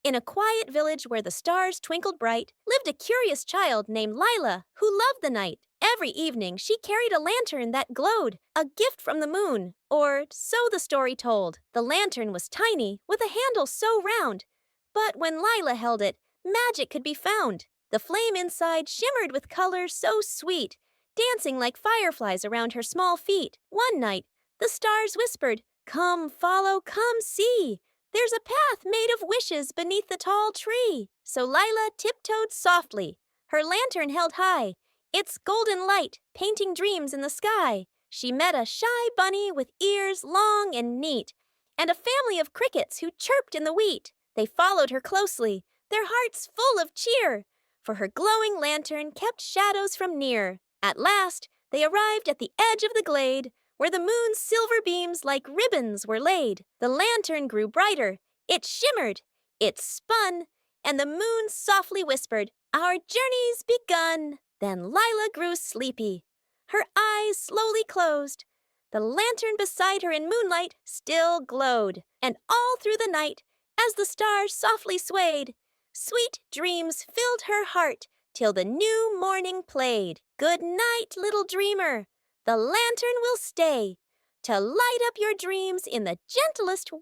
In a quiet village where the stars twinkled bright, lived a curious child named Lila who loved the night. Every evening she carried a lantern that glowed, a gift from the moon, or so the story told. The lantern was tiny, with a handle so round, but when Lila held it, magic could be found. The flame inside shimmered with colors so sweet, dancing like fireflies around her small feet. One night, the stars whispered, "Come follow, come see. There's a path made of wishes beneath the tall tree." So Lila tiptoed softly, her lantern held high, its golden light painting dreams in the sky. She met a shy bunny with ears long and neat, and a family of crickets who chirped in the wheat. They followed her closely, their hearts full of cheer, for her glowing lantern kept shadows from near. At last, they arrived at the edge of the glade, where the moon's silver beams like ribbons were laid. The lantern grew brighter, it shimmered, it spun, and the moon softly whispered, "Our journey's begun." Then Lila grew sleepy. Her eyes slowly closed. The lantern beside her in moonlight still glowed, and all through the night, as the stars softly swayed, sweet dreams filled her heart till the new morning played. Good night, little dreamer. The lantern will stay to light up your dreams in the gentlest way.